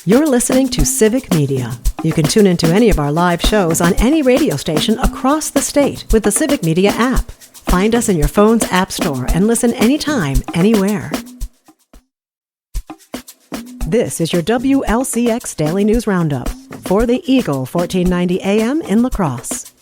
You're listening to Civic Media. You can tune into any of our live shows on any radio station across the state with the Civic Media app. Find us in your phone's app store and listen anytime, anywhere. This is your WLCX Daily News Roundup for the Eagle 1490 AM in La Crosse.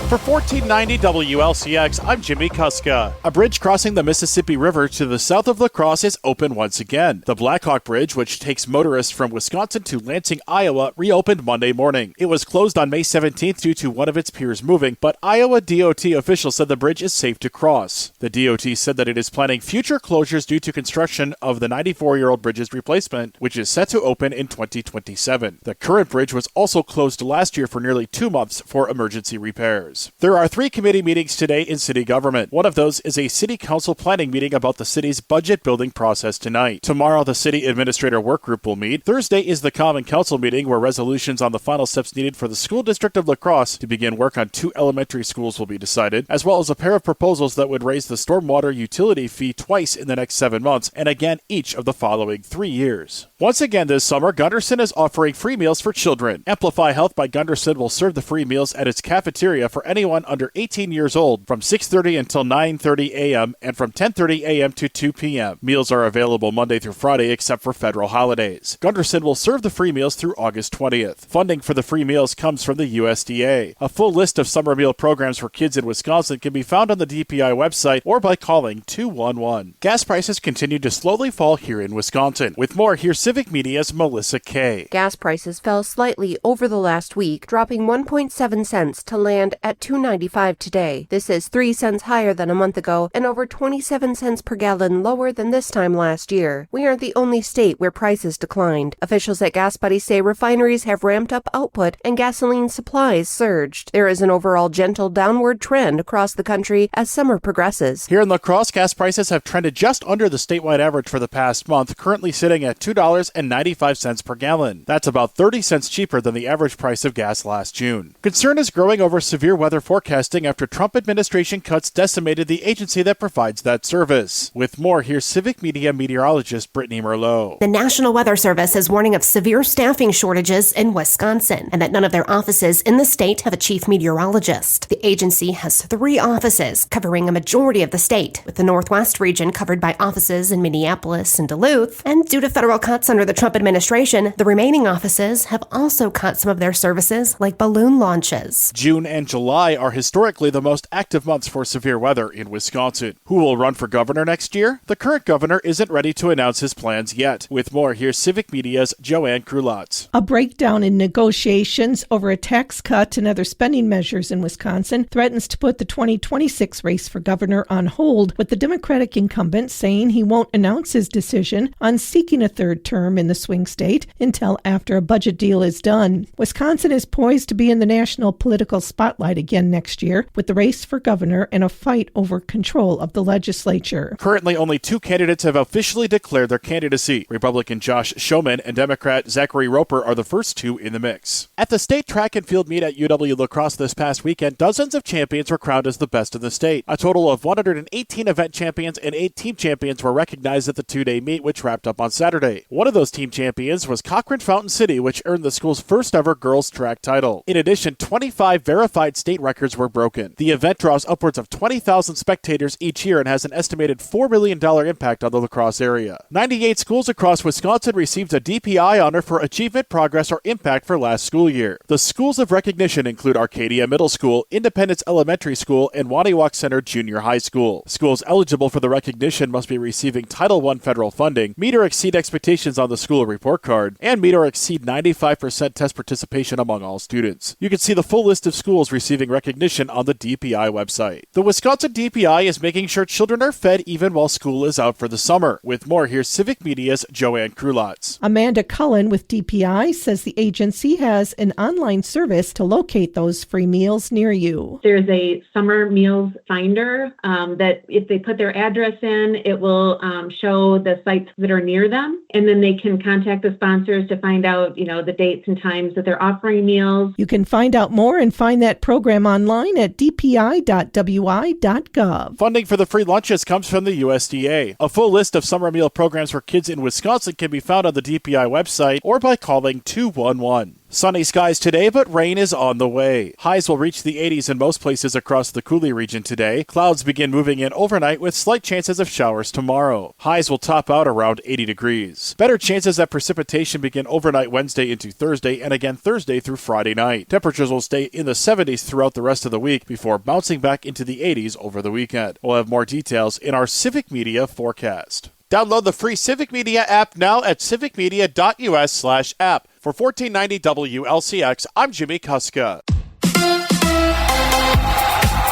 For 1490 WLCX, I'm Jimmy Kuska. A bridge crossing the Mississippi River to the south of La Crosse is open once again. The Blackhawk Bridge, which takes motorists from Wisconsin to Lansing, Iowa, reopened Monday morning. It was closed on May 17th due to one of its piers moving, but Iowa DOT officials said the bridge is safe to cross. The DOT said that it is planning future closures due to construction of the 94-year-old bridge's replacement, which is set to open in 2027. The current bridge was also closed last year for nearly 2 months for emergency repairs. There are 3 committee meetings today in city government. One of those is a city council planning meeting about the city's budget building process tonight. Tomorrow, the city administrator work group will meet. Thursday is the common council meeting where resolutions on the final steps needed for the school district of La Crosse to begin work on 2 elementary schools will be decided, as well as a pair of proposals that would raise the stormwater utility fee twice in the next 7 months, and again each of the following 3 years. Once again this summer, Gunderson is offering free meals for children. Amplify Health by Gunderson will serve the free meals at its cafeteria for anyone under 18 years old from 6:30 until 9:30 a.m. and from 10:30 a.m. to 2 p.m. Meals are available Monday through Friday except for federal holidays. Gunderson will serve the free meals through August 20th. Funding for the free meals comes from the USDA. A full list of summer meal programs for kids in Wisconsin can be found on the DPI website or by calling 211. Gas prices continue to slowly fall here in Wisconsin. With more, here's Civic Media's Melissa Kay. Gas prices fell slightly over the last week, dropping 1.7 cents to land at $2.95 today. This is 3 cents higher than a month ago and over 27 cents per gallon lower than this time last year. We aren't the only state where prices declined. Officials at Gas Buddy say refineries have ramped up output and gasoline supplies surged. There is an overall gentle downward trend across the country as summer progresses. Here in La Crosse, gas prices have trended just under the statewide average for the past month, currently sitting at $2.95 per gallon. That's about 30 cents cheaper than the average price of gas last June. Concern is growing over severe weather forecasting after Trump administration cuts decimated the agency that provides that service. With more, here's Civic Media meteorologist Brittany Merlot. The National Weather Service is warning of severe staffing shortages in Wisconsin and that none of their offices in the state have a chief meteorologist. The agency has 3 offices covering a majority of the state, with the Northwest region covered by offices in Minneapolis and Duluth. And due to federal cuts under the Trump administration, the remaining offices have also cut some of their services, like balloon launches. June and July are historically the most active months for severe weather in Wisconsin. Who will run for governor next year? The current governor isn't ready to announce his plans yet. With more, here's Civic Media's Joanne Krulotz. A breakdown in negotiations over a tax cut and other spending measures in Wisconsin threatens to put the 2026 race for governor on hold, with the Democratic incumbent saying he won't announce his decision on seeking a 3rd term in the swing state until after a budget deal is done. Wisconsin is poised to be in the national political spotlight again next year, with the race for governor and a fight over control of the legislature. Currently, only 2 candidates have officially declared their candidacy. Republican Josh Schoman and Democrat Zachary Roper are the first 2 in the mix. At the state track and field meet at UW La Crosse this past weekend, dozens of champions were crowned as the best in the state. A total of 118 event champions and 8 team champions were recognized at the 2-day meet, which wrapped up on Saturday. One of those team champions was Cochrane Fountain City, which earned the school's first ever girls track title. In addition, 25 verified state records were broken. The event draws upwards of 20,000 spectators each year and has an estimated $4 million impact on the La Crosse area. 98 schools across Wisconsin received a DPI honor for achievement, progress, or impact for last school year. The schools of recognition include Arcadia Middle School, Independence Elementary School, and Waniwak Center Junior High School. Schools eligible for the recognition must be receiving Title I federal funding, meet or exceed expectations on the school report card, and meet or exceed 95% test participation among all students. You can see the full list of schools receiving recognition on the DPI website. The Wisconsin DPI is making sure children are fed even while school is out for the summer. With more, here's Civic Media's Joanne Krulotz. Amanda Cullen with DPI says the agency has an online service to locate those free meals near you. There's a summer meals finder that if they put their address in, it will show the sites that are near them, and then they can contact the sponsors to find out, the dates and times that they're offering meals. You can find out more and find that program program online at dpi.wi.gov. Funding for the free lunches comes from the USDA. A full list of summer meal programs for kids in Wisconsin can be found on the DPI website or by calling 211. Sunny skies today, but rain is on the way. Highs will reach the 80s in most places across the Coulee region today. Clouds begin moving in overnight with slight chances of showers tomorrow. Highs will top out around 80 degrees. Better chances that precipitation begin overnight Wednesday into Thursday and again Thursday through Friday night. Temperatures will stay in the 70s throughout the rest of the week before bouncing back into the 80s over the weekend. We'll have more details in our Civic Media forecast. Download the free Civic Media app now at civicmedia.us/app. For $14.90 WLCX, I'm Jimmy Kuska.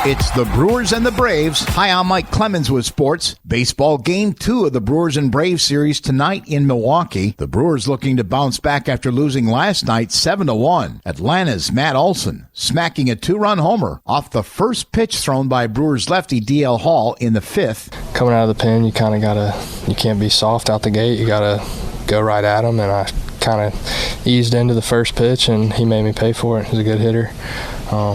It's the Brewers and the Braves. Hi, I'm Mike Clemens with sports. Baseball Game 2 of the Brewers and Braves series tonight in Milwaukee. The Brewers looking to bounce back after losing last night 7-1. Atlanta's Matt Olson smacking a 2-run homer off the first pitch thrown by Brewers lefty D.L. Hall in the 5th. Coming out of the pen, you can't be soft out the gate. You gotta go right at him, and I kind of eased into the first pitch, and he made me pay for it. He's a good hitter.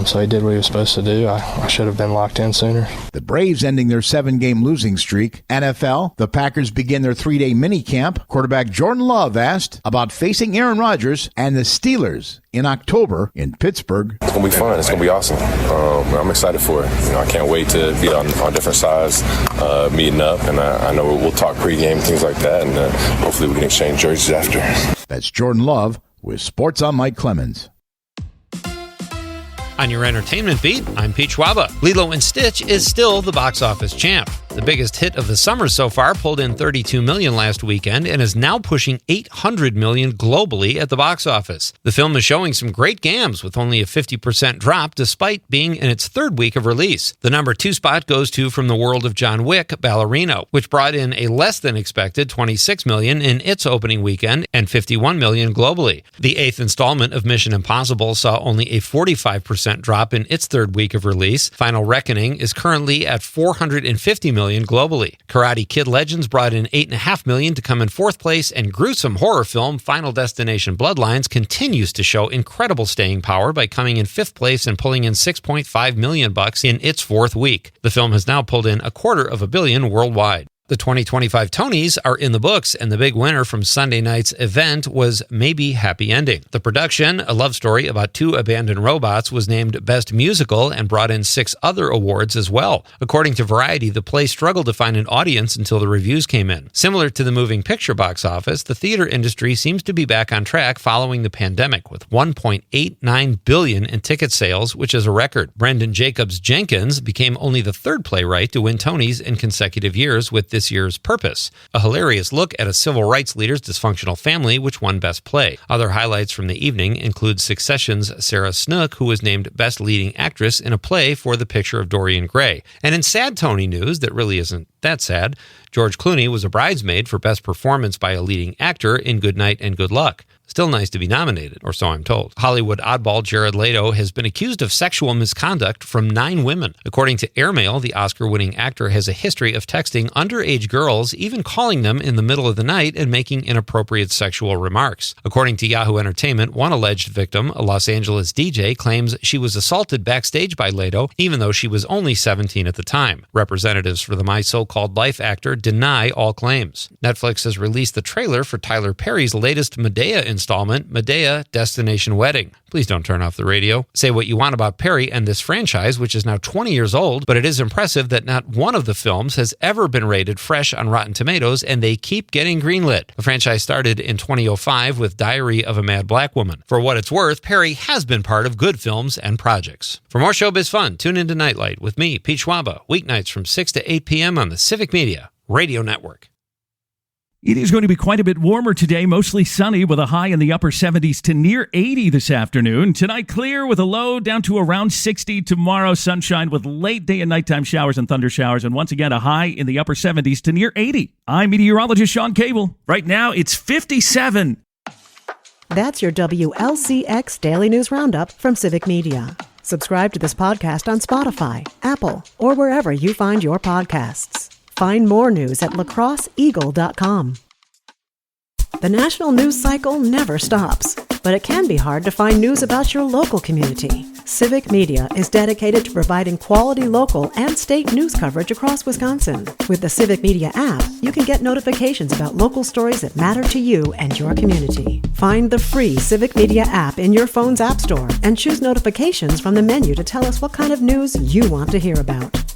So he did what he was supposed to do. I should have been locked in sooner. The Braves ending their 7-game losing streak. NFL, the Packers begin their 3-day mini camp. Quarterback Jordan Love asked about facing Aaron Rodgers and the Steelers in October in Pittsburgh. It's going to be fun. It's going to be awesome. I'm excited for it. I can't wait to be on different sides, meeting up, and I know we'll talk pregame, things like that, and hopefully we can exchange jerseys after. That's Jordan Love with Sports on Mike Clemens. On your entertainment beat, I'm Pete Schwaba. Lilo & Stitch is still the box office champ. The biggest hit of the summer so far pulled in $32 million last weekend and is now pushing $800 million globally at the box office. The film is showing some great gams with only a 50% drop despite being in its third week of release. The number 2 spot goes to From the World of John Wick, Ballerino, which brought in a less than expected $26 million in its opening weekend and $51 million globally. The 8th installment of Mission Impossible saw only a 45% drop in its third week of release. Final Reckoning is currently at $450 million globally. Karate Kid Legends brought in $8.5 million to come in 4th place, and gruesome horror film Final Destination Bloodlines continues to show incredible staying power by coming in 5th place and pulling in $6.5 million in its 4th week. The film has now pulled in $250 million worldwide. The 2025 Tonys are in the books, and the big winner from Sunday night's event was Maybe Happy Ending. The production, a love story about 2 abandoned robots, was named Best Musical and brought in 6 other awards as well. According to Variety, the play struggled to find an audience until the reviews came in. Similar to the moving picture box office, the theater industry seems to be back on track following the pandemic, with $1.89 billion in ticket sales, which is a record. Brendan Jacobs Jenkins became only the 3rd playwright to win Tonys in consecutive years with this year's Purpose, a hilarious look at a civil rights leader's dysfunctional family, which won Best Play. Other highlights from the evening include Succession's Sarah Snook, who was named Best Leading Actress in a play for The Picture of Dorian Gray. And in sad Tony news that really isn't that sad, George Clooney was a bridesmaid for Best Performance by a Leading Actor in Good Night and Good Luck. Still nice to be nominated, or so I'm told. Hollywood oddball Jared Leto has been accused of sexual misconduct from 9 women. According to Airmail, the Oscar-winning actor has a history of texting underage girls, even calling them in the middle of the night and making inappropriate sexual remarks. According to Yahoo Entertainment, one alleged victim, a Los Angeles DJ, claims she was assaulted backstage by Leto, even though she was only 17 at the time. Representatives for the My So-Called Life actor deny all claims. Netflix has released the trailer for Tyler Perry's latest Medea installment, Medea Destination Wedding. Please don't turn off the radio. Say what you want about Perry and this franchise, which is now 20 years old, but it is impressive that not one of the films has ever been rated fresh on Rotten Tomatoes, and they keep getting greenlit. The franchise started in 2005 with Diary of a Mad Black Woman. For what it's worth, Perry has been part of good films and projects. For more showbiz fun, tune into Nightlight with me, Pete Schwaba, weeknights from 6 to 8 p.m. on the Civic Media Radio Network. It is going to be quite a bit warmer today, mostly sunny with a high in the upper 70s to near 80 this afternoon. Tonight, clear with a low down to around 60. Tomorrow, sunshine with late day and nighttime showers and thunder showers. And once again, a high in the upper 70s to near 80. I'm meteorologist Sean Cable. Right now, it's 57. That's your WLCX Daily News Roundup from Civic Media. Subscribe to this podcast on Spotify, Apple, or wherever you find your podcasts. Find more news at lacrosseeagle.com. The national news cycle never stops, but it can be hard to find news about your local community. Civic Media is dedicated to providing quality local and state news coverage across Wisconsin. With the Civic Media app, you can get notifications about local stories that matter to you and your community. Find the free Civic Media app in your phone's app store and choose notifications from the menu to tell us what kind of news you want to hear about.